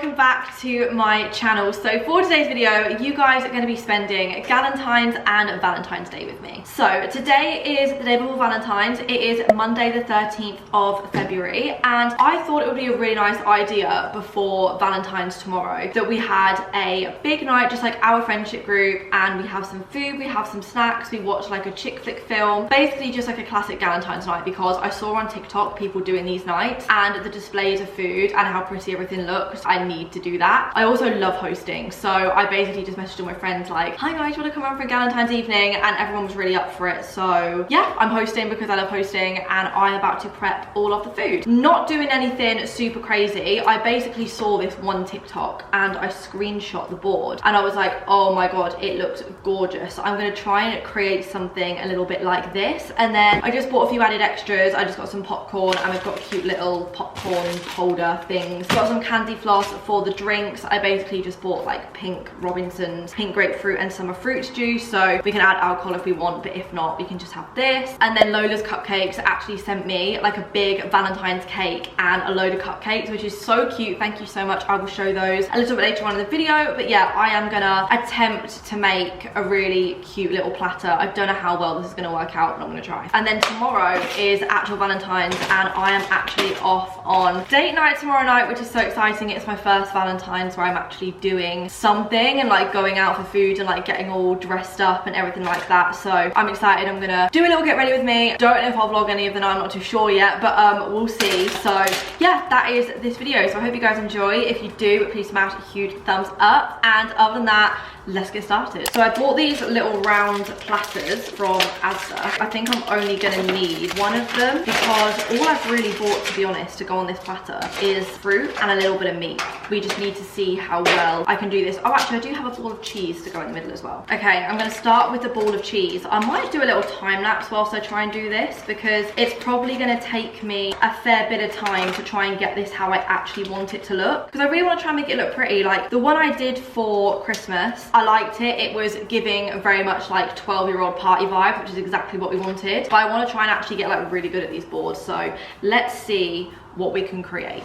welcome back to my channel. So for today's video, you guys are going to be spending Galentine's and Valentine's Day with me. So today is the day before Valentine's. It is Monday the 13th of February, and I thought it would be a really nice idea before Valentine's tomorrow that we had a big night, just like our friendship group, and we have some food, we have some snacks, we watch like a chick flick film, basically just like a classic Galentine's night, because I saw on TikTok people doing these nights and the displays of food and how pretty everything looks. I need to do that. I also love hosting, so I basically just messaged all my friends like, hi guys, you want to come around for a Galentine's evening? And everyone was really up for it. So yeah, I'm hosting because I love hosting, and I'm about to prep all of the food. Not doing anything super crazy. I basically saw this one TikTok and I screenshot the board and I was like, oh my god, it looks gorgeous. I'm going to try and create something a little bit like this. And then I just bought a few added extras. I just got some popcorn, and we've got cute little popcorn holder things. Got some candy floss for the drinks. I basically just bought like pink Robinson's pink grapefruit and summer fruits juice, so we can add alcohol if we want, but if not, we can just have this. And then Lola's Cupcakes actually sent me like a big Valentine's cake and a load of cupcakes, which is so cute. Thank you so much. I will show those a little bit later on in the video, but yeah, I am gonna attempt to make a really cute little platter. I don't know how well this is gonna work out, but I'm gonna try. And then tomorrow is actual Valentine's, and I am actually off on date night tomorrow night, which is so exciting. It's my first Valentine's where I'm actually doing something and like going out for food and like getting all dressed up and everything like that. So I'm excited. I'm gonna do a little get ready with me. Don't know if I'll vlog any of the night, I'm not too sure yet, but we'll see. So yeah, that is this video. So I hope you guys enjoy. If you do, please smash a huge thumbs up, and other than that, let's get started. So I bought these little round platters from Asda. I think I'm only gonna need one of them because all I've really bought, to be honest, to go on this platter is fruit and a little bit of meat. We just need to see how well I can do this. Oh, actually I do have a ball of cheese to go in the middle as well. Okay, I'm gonna start with the ball of cheese. I might do a little time lapse whilst I try and do this, because it's probably gonna take me a fair bit of time to try and get this how I actually want it to look, because I really want to try and make it look pretty. Like the one I did for Christmas, I liked it. It was giving very much like 12-year-old party vibe, which is exactly what we wanted. But I want to try and actually get like really good at these boards. So let's see what we can create.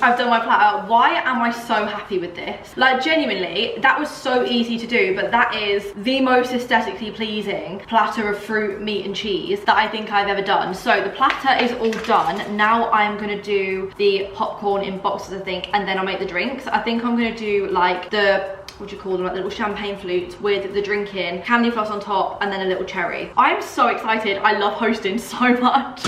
I've done my platter. Why am I so happy with this? Like genuinely, that was so easy to do, but that is the most aesthetically pleasing platter of fruit, meat and cheese that I think I've ever done. So the platter is all done. Now I'm gonna do the popcorn in boxes, I think, and then I'll make the drinks. I think I'm gonna do like the, what do you call them, like the little champagne flutes with the drink in, candy floss on top, and then a little cherry. I'm so excited. I love hosting so much.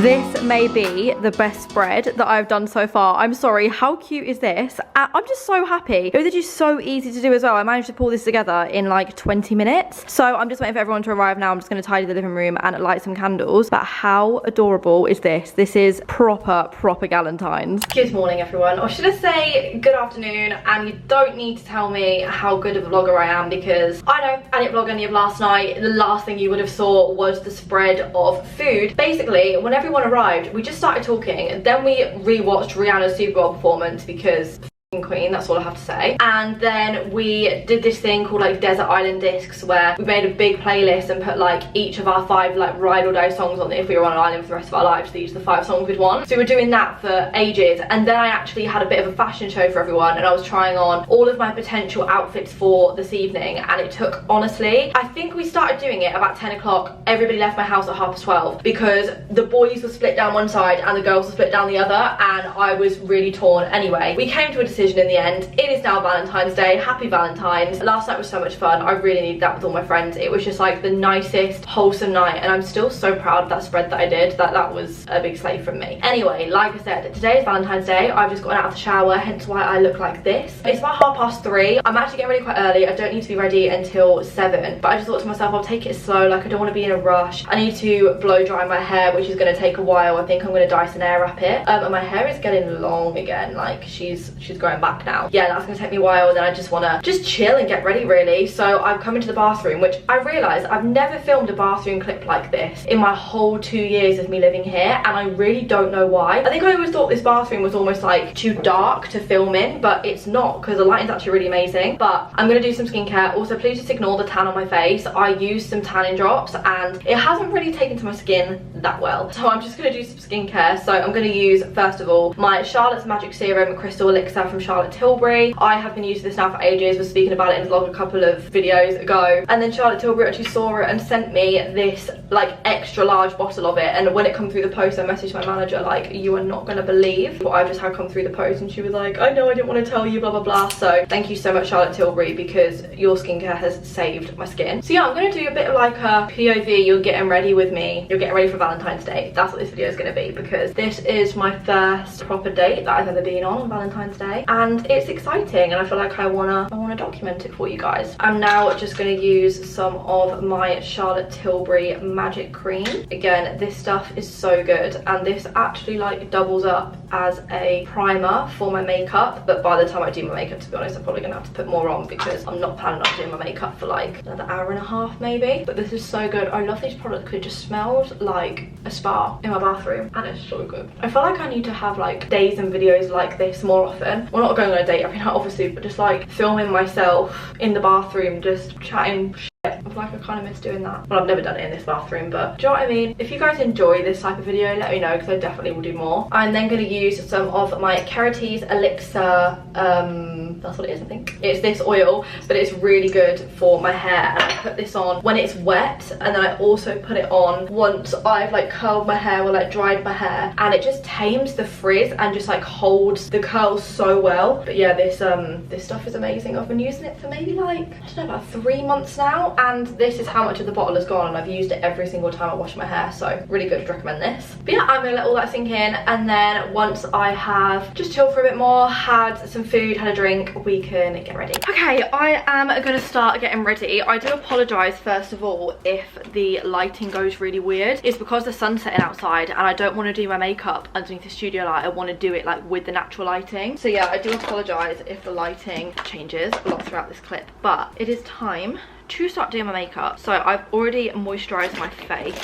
This may be the best spread that I've done so far. I'm sorry, how cute is this? I'm just so happy. It was just so easy to do as well. I managed to pull this together in like 20 minutes. So I'm just waiting for everyone to arrive now. I'm just gonna tidy the living room and light some candles. But how adorable is this? This is proper Galentine's. Good morning, everyone. Or should I say good afternoon? And you don't need to tell me how good of a vlogger I am, because I know I didn't vlog any of last night. The last thing you would have saw was the spread of food. Basically, when everyone arrived, we just started talking, and then we rewatched Rihanna's Super Bowl performance because queen, that's all I have to say. And then we did this thing called like Desert Island Discs, where we made a big playlist and put like each of our 5 like ride or die songs on it if we were on an island for the rest of our lives. These are the 5 songs we'd want. So we were doing that for ages, and then I actually had a bit of a fashion show for everyone, and I was trying on all of my potential outfits for this evening, and it took, honestly, I think we started doing it about 10 o'clock. Everybody left my house at 12:30 because the boys were split down one side and the girls were split down the other, and I was really torn. Anyway, we came to a decision decision in the end. It is now Valentine's Day. Happy Valentine's. Last night was so much fun. I really needed that with all my friends. It was just like the nicest, wholesome night, and I'm still so proud of that spread that I did. That was a big slay from me. Anyway, like I said, today is Valentine's Day. I've just gotten out of the shower, hence why I look like this. It's about 3:30. I'm actually getting ready quite early. I don't need to be ready until 7, but I just thought to myself, I'll take it slow. Like, I don't want to be in a rush. I need to blow dry my hair, which is going to take a while. I think I'm going to Dyson Airwrap it. And my hair is getting long again. Like, she's growing back now. Yeah, that's going to take me a while, and then I just want to chill and get ready, really. So I've come into the bathroom, which I realised I've never filmed a bathroom clip like this in my whole 2 years of me living here, and I really don't know why. I think I always thought this bathroom was almost like too dark to film in, but it's not, because the lighting's actually really amazing. But I'm going to do some skincare. Also, please just ignore the tan on my face. I used some tanning drops and it hasn't really taken to my skin that well, so I'm just going to do some skincare. So I'm going to use, first of all, my Charlotte's Magic Serum Crystal Elixir from Charlotte Tilbury. I have been using this now for ages. Was speaking about it in a vlog a couple of videos ago, and then Charlotte Tilbury actually saw it and sent me this like extra large bottle of it, and when it come through the post, I messaged my manager like, you are not going to believe what I've just had come through the post, and she was like, I know, I didn't want to tell you, blah blah blah. So thank you so much, Charlotte Tilbury, because your skincare has saved my skin. So yeah, I'm going to do a bit of like a POV. You're getting ready with me, you're getting ready for Valentine's Day. That's what this video is going to be, because this is my first proper date that I've ever been on Valentine's Day, and it's exciting, and I feel like I wanna document it for you guys. I'm now just going to use some of my Charlotte Tilbury Magic Cream. Again, this stuff is so good, and this actually like doubles up as a primer for my makeup, but by the time I do my makeup, to be honest, I'm probably gonna have to put more on, because I'm not planning on doing my makeup for like another hour and a half maybe. But this is so good. I love these products because it just smells like a spa in my bathroom, and it's so good. I feel like I need to have like days and videos like this more often. We're not going on a date every night obviously, but just like filming myself in the bathroom just chatting shit. I feel like I kind of miss doing that. Well, I've never done it in this bathroom, but do you know what I mean? If you guys enjoy this type of video, let me know, because I definitely will do more. I'm then going to use some of my Keratis Elixir, that's what it is, I think. It's this oil, but it's really good for my hair, and I put this on when it's wet, and then I also put it on once I've like curled my hair or like dried my hair, and it just tames the frizz and just like holds the curls so well. But yeah, this stuff is amazing. I've been using it for maybe like, I don't know, about 3 months now, and this is how much of the bottle has gone, and I've used it every single time I wash my hair, so really good, to recommend this. But yeah, I'm gonna let all that sink in, and then once I have just chilled for a bit more, had some food, had a drink, we can get ready. Okay, I am gonna start getting ready. I do apologise first of all if the lighting goes really weird. It's because the sun's setting outside, and I don't want to do my makeup underneath the studio light. I want to do it like with the natural lighting. So yeah, I do apologise if the lighting changes a lot throughout this clip, but it is time to start doing my makeup. So I've already moisturized my face,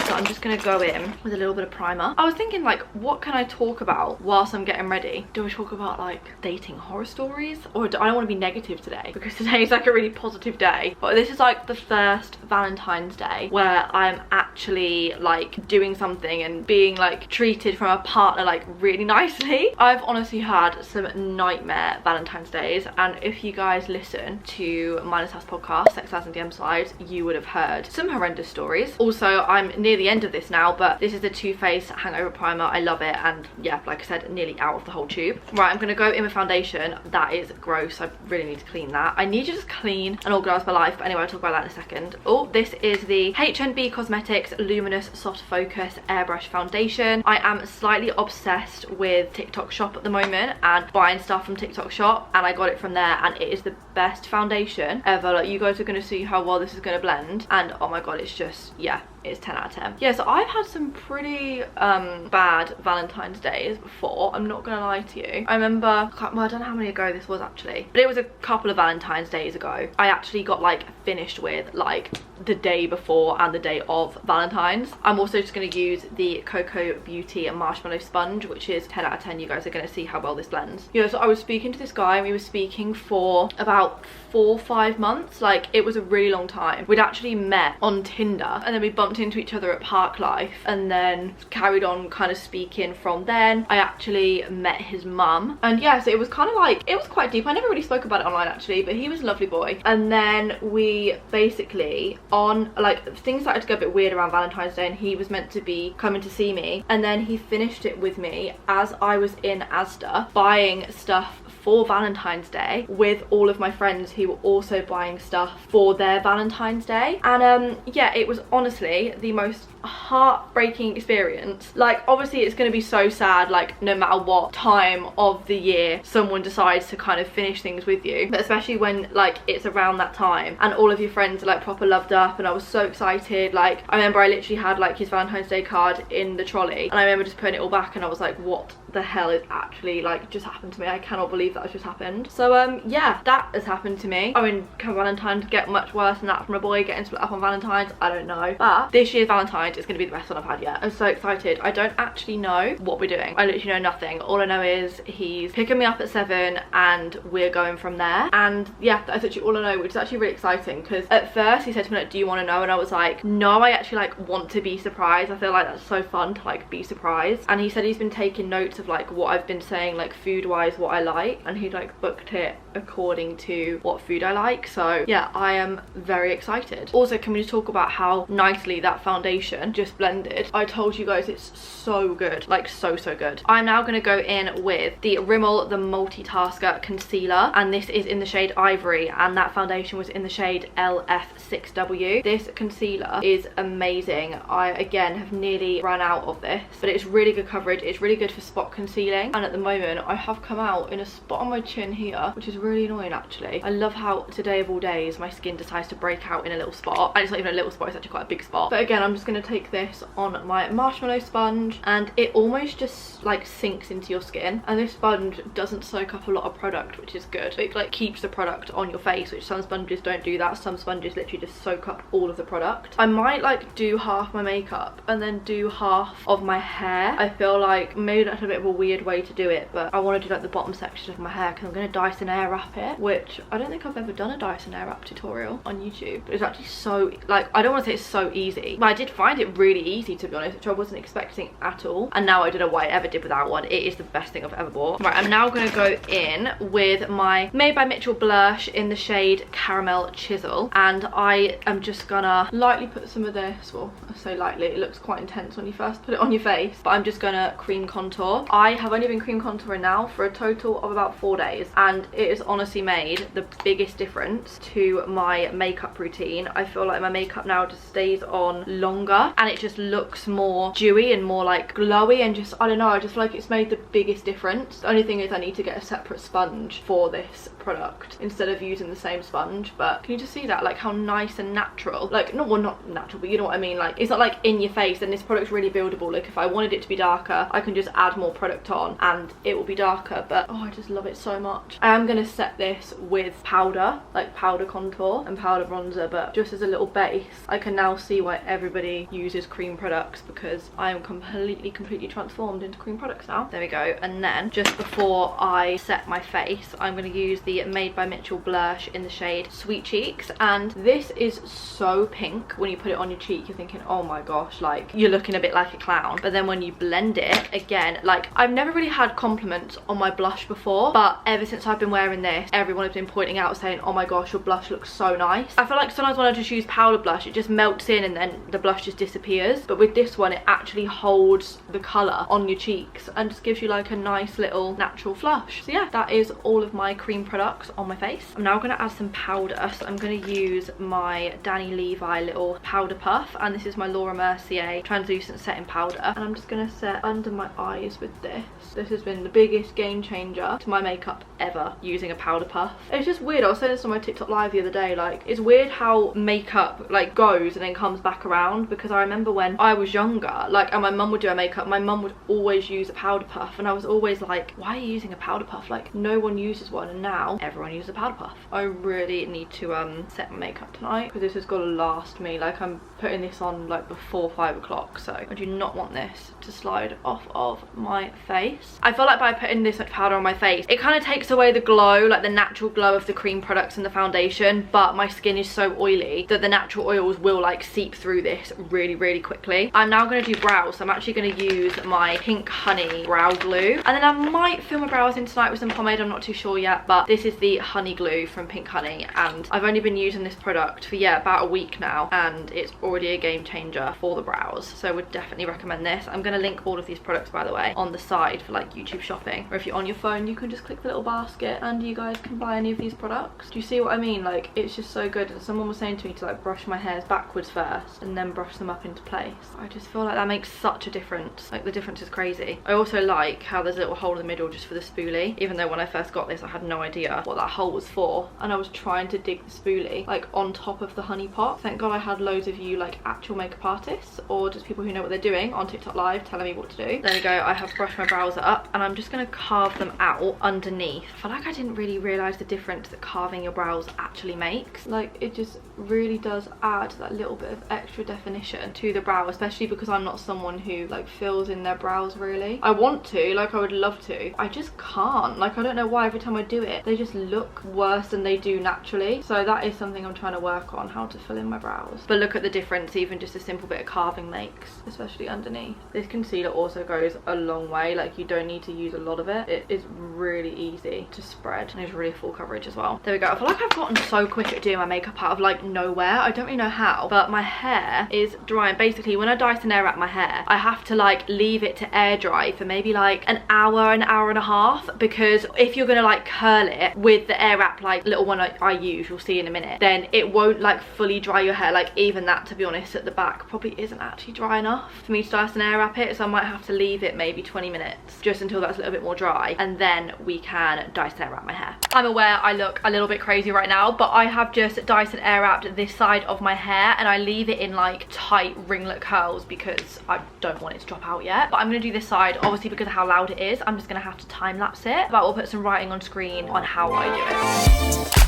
so I'm just gonna go in with a little bit of primer. I was thinking like, what can I talk about whilst I'm getting ready? Do I talk about like dating horror stories, or I don't want to be negative today, because today is like a really positive day, but this is like the first Valentine's Day where I'm actually like doing something and being like treated from a partner like really nicely. I've honestly had some nightmare Valentine's Days, and if you guys listen to my Anastasia podcast, Sex Lies and DM Slides, you would have heard some horrendous stories. Also, I'm near the end of this now, but this is the Too Faced Hangover Primer. I love it, and yeah, like I said, nearly out of the whole tube. Right, I'm gonna go in with foundation. That is gross. I really need to clean that. I need to just clean and organise my life, but anyway, I'll talk about that in a second. Oh, this is the HNB Cosmetics Luminous Soft Focus Airbrush Foundation. I am slightly obsessed with TikTok Shop at the moment and buying stuff from TikTok Shop, and I got it from there, and it is the best foundation ever. Like, you guys are gonna see how well this is gonna blend, and oh my god, it's just, yeah, it's 10 out of 10. Yeah, so I've had some pretty bad Valentine's Days before, I'm not gonna lie to you. I remember, well, I don't know how many ago this was actually, but it was a couple of Valentine's Days ago. I actually got like finished with like the day before and the day of Valentine's. I'm also just going to use the Cocoa Beauty Marshmallow Sponge, which is 10 out of 10. You guys are going to see how well this blends. You know, so I was speaking to this guy, and we were speaking for about 4 or 5 months. Like, it was a really long time. We'd actually met on Tinder, and then we bumped into each other at Park Life, and then carried on kind of speaking from then. I actually met his mum, and yeah, so it was kind of like, it was quite deep. I never really spoke about it online actually, but he was a lovely boy. And then we basically, on like, things started to go a bit weird around Valentine's Day, and he was meant to be coming to see me, and then he finished it with me as I was in Asda buying stuff for Valentine's Day with all of my friends who were also buying stuff for their Valentine's Day, and yeah, it was honestly the most heartbreaking experience. Like, obviously it's going to be so sad, like, no matter what time of the year someone decides to kind of finish things with you, but especially when like it's around that time and all of your friends are like proper loved up, and I was so excited. Like, I remember I literally had like his Valentine's Day card in the trolley, and I remember just putting it all back, and I was like, what the hell is actually like just happened to me? I cannot believe that has just happened. So yeah, that has happened to me. I mean, can Valentine's get much worse than that from a boy getting split up on Valentine's? I don't know, but this year's Valentine's is going to be the best one I've had yet. I'm so excited. I don't actually know what we're doing. I literally know nothing. All I know is he's picking me up at 7 and we're going from there, and yeah, that's actually all I know, which is actually really exciting, because at first he said to me like, do you want to know? And I was like, no, I actually like want to be surprised. I feel like that's so fun to like be surprised. And he said he's been taking notes of like what I've been saying, like food wise, what I like, and he like booked it according to what food I like. So yeah, I am very excited. Also, can we just talk about how nicely that foundation just blended? I told you guys it's so good, like so good. I'm now going to go in with the Rimmel the Multitasker concealer, and this is in the shade Ivory, and that foundation was in the shade LF6W. This concealer is amazing. I again have nearly run out of this, but it's really good coverage. It's really good for spot concealing, and at the moment I have come out in a spot on my chin here, which is really annoying actually. I love how today of all days my skin decides to break out in a little spot, and it's not even a little spot, it's actually quite a big spot. But again, I'm just going to take this on my marshmallow sponge, and it almost just like sinks into your skin, and this sponge doesn't soak up a lot of product, which is good. It like keeps the product on your face, which some sponges don't do that. Some sponges literally just soak up all of the product. I might like do half my makeup and then do half of my hair. I feel like maybe that's a bit of a weird way to do it, but I want to do like the bottom section of my hair because I'm going to Dyson Airwrap it, which I don't think I've ever done a Dyson Airwrap tutorial on YouTube. It's actually so, like, I don't want to say it's so easy, but I did find it really easy, to be honest, which I wasn't expecting at all. And now I don't know why I ever did without one. It is the best thing I've ever bought. Right, I'm now going to go in with my Made by Mitchell blush in the shade Caramel Chisel, and I am just gonna lightly put some of this, well, I say lightly, it looks quite intense when you first put it on your face, but I'm just gonna cream contour. I have only been cream contouring now for a total of about 4 days, and it has honestly made the biggest difference to my makeup routine. I feel like my makeup now just stays on longer, and it just looks more dewy and more like glowy, and just, I don't know, I just feel like it's made the biggest difference. The only thing is I need to get a separate sponge for this product instead of using the same sponge. But can you just see that, like how nice and natural, like not, well, not natural, but you know what I mean, like it's not like in your face, and this product's really buildable. Like if I wanted it to be darker, I can just add more product on and it will be darker. But oh, I just love it so much. I am gonna set this with powder, like powder contour and powder bronzer, but just as a little base. I can now see why everybody uses cream products, because I am completely transformed into cream products now. There we go. And then just before I set my face, I'm going to use the Made by Mitchell blush in the shade Sweet Cheeks, and this is so pink. When you put it on your cheek, you're thinking, oh my gosh, like you're looking a bit like a clown. But then when you blend it, again, like I've never really had compliments on my blush before, but ever since I've been wearing this, everyone has been pointing out saying, oh my gosh, your blush looks so nice. I feel like sometimes when I just use powder blush, it just melts in and then the blush just disappears, but with this one it actually holds the colour on your cheeks and just gives you like a nice little natural flush. So yeah, that is all of my cream products on my face. I'm now going to add some powder, so I'm going to use my Danny Levi little powder puff, and this is my Laura Mercier translucent setting powder, and I'm just going to set under my eyes with this. This has been the biggest game changer to my makeup ever, using a powder puff. It's just weird, I was saying this on my TikTok live the other day, like it's weird how makeup like goes and then comes back around, because I remember when I was younger, like, and my mum would do her makeup, my mum would always use a powder puff, and I was always like, why are you using a powder puff? Like no one uses one, and now everyone uses a powder puff. I really need to set my makeup tonight, because this has got to last me. Like I'm putting this on like before 5 o'clock, so I do not want this to slide off of my face. I feel like by putting this much powder on my face, it kind of takes away the glow glow, like the natural glow of the cream products and the foundation, but my skin is so oily that the natural oils will like seep through this really, really quickly. I'm now going to do brows, so I'm actually going to use my Pink Honey brow glue, and then I might fill my brows in tonight with some pomade. I'm not too sure yet, but this is the honey glue from Pink Honey, and I've only been using this product for, yeah, about a week now, and it's already a game changer for the brows, so I would definitely recommend this. I'm going to link all of these products, by the way, on the side for like YouTube shopping, or if you're on your phone you can just click the little basket and you guys can buy any of these products. Do you see what I mean? Like, it's just so good. And someone was saying to me to like brush my hairs backwards first and then brush them up into place. I just feel like that makes such a difference. Like, the difference is crazy. I also like how there's a little hole in the middle just for the spoolie, even though when I first got this I had no idea what that hole was for, and I was trying to dig the spoolie like on top of the honey pot. Thank God I had loads of you like actual makeup artists or just people who know what they're doing on TikTok live telling me what to do. There we go. I have brushed my brows up and I'm just going to carve them out underneath. I feel like I didn't really realise the difference that carving your brows actually makes. Like, it just really does add that little bit of extra definition to the brow, especially because I'm not someone who like fills in their brows really. I want to, like I would love to, I just can't. Like, I don't know why every time I do it they just look worse than they do naturally, so that is something I'm trying to work on, how to fill in my brows. But look at the difference even just a simple bit of carving makes, especially underneath. This concealer also goes a long way. Like, you don't need to use a lot of it. It is really easy to spread and it's really full coverage as well. There we go. I feel like I've gotten so quick at doing my makeup out of like nowhere. I don't really know how, but my hair is drying. Basically, when I Dyson Airwrap my hair, I have to like leave it to air dry for maybe like an hour and a half, because if you're gonna like curl it with the Airwrap, like little one I use, you'll see in a minute, then it won't like fully dry your hair. Like, even that, to be honest, at the back probably isn't actually dry enough for me to Dyson Airwrap it, so I might have to leave it maybe 20 minutes just until that's a little bit more dry, and then we can Dyson Airwrap my hair. I'm aware I look a little bit crazy right now, but I have just Dyson Airwrapped this side of my hair and I leave it in like tight ringlet curls because I don't want it to drop out yet. But I'm going to do this side, obviously because of how loud it is. I'm just going to have to time lapse it, but we'll put some writing on screen on how I do it.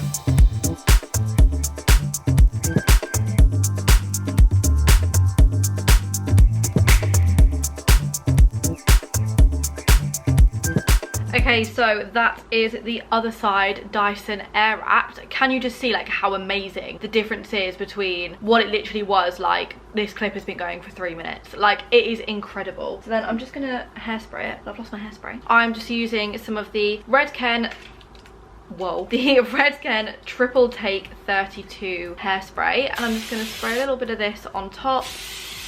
Okay, so that is the other side Dyson Airwrapped. Can you just see like how amazing the difference is between what it literally was? Like, this clip has been going for 3 minutes. Like, it is incredible. So then I'm just gonna hairspray it. I've lost my hairspray. I'm just using some of the Redken Triple Take 32 hairspray, and I'm just gonna spray a little bit of this on top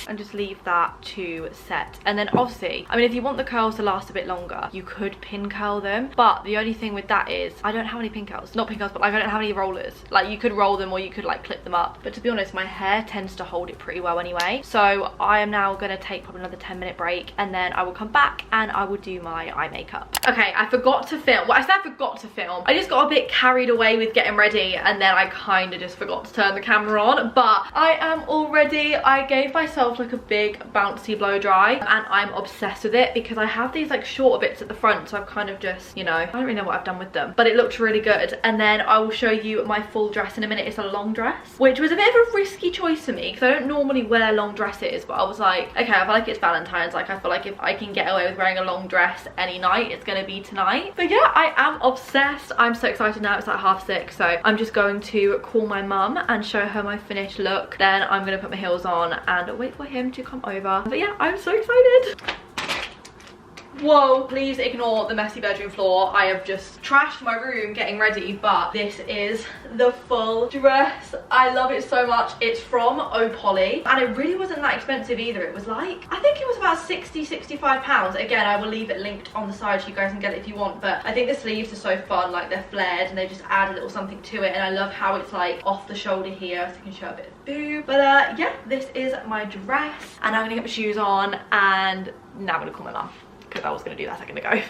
and just leave that to set. And then obviously, I mean, if you want the curls to last a bit longer, you could pin curl them, but the only thing with that is I don't have any pin curls, not pin curls, but like I don't have any rollers. Like, you could roll them or you could like clip them up, but to be honest, my hair tends to hold it pretty well anyway. So I am now gonna take probably another 10-minute break, and then I will come back and I will do my eye makeup. Okay, I forgot to film. Well, I said I forgot to film. I just got a bit carried away with getting ready, and then I kind of just forgot to turn the camera on, but I am all ready. I gave myself like a big bouncy blow dry, and I'm obsessed with it because I have these like shorter bits at the front, so I've kind of just, you know, I don't really know what I've done with them, but it looked really good. And then I will show you my full dress in a minute. It's a long dress, which was a bit of a risky choice for me because I don't normally wear long dresses, but I was like, okay, I feel like it's Valentine's, like I feel like if I can get away with wearing a long dress any night, it's gonna be tonight. But yeah, I am obsessed. I'm so excited now. It's like 6:30, so I'm just going to call my mum and show her my finished look. Then I'm gonna put my heels on and wait for him to come over. But yeah, I'm so excited. Whoa, please ignore the messy bedroom floor. I have just trashed my room getting ready, but this is the full dress. I love it so much. It's from Opoly, and it really wasn't that expensive either. It was like, I think it was about 60-65 pounds. Again, I will leave it linked on the side so you guys can get it if you want, but I think the sleeves are so fun. Like, they're flared and they just add a little something to it, and I love how it's like off the shoulder here so you can show a bit of boob. But yeah, this is my dress, and I'm gonna get my shoes on, and now I'm gonna call my mum because I was going to do that a second ago.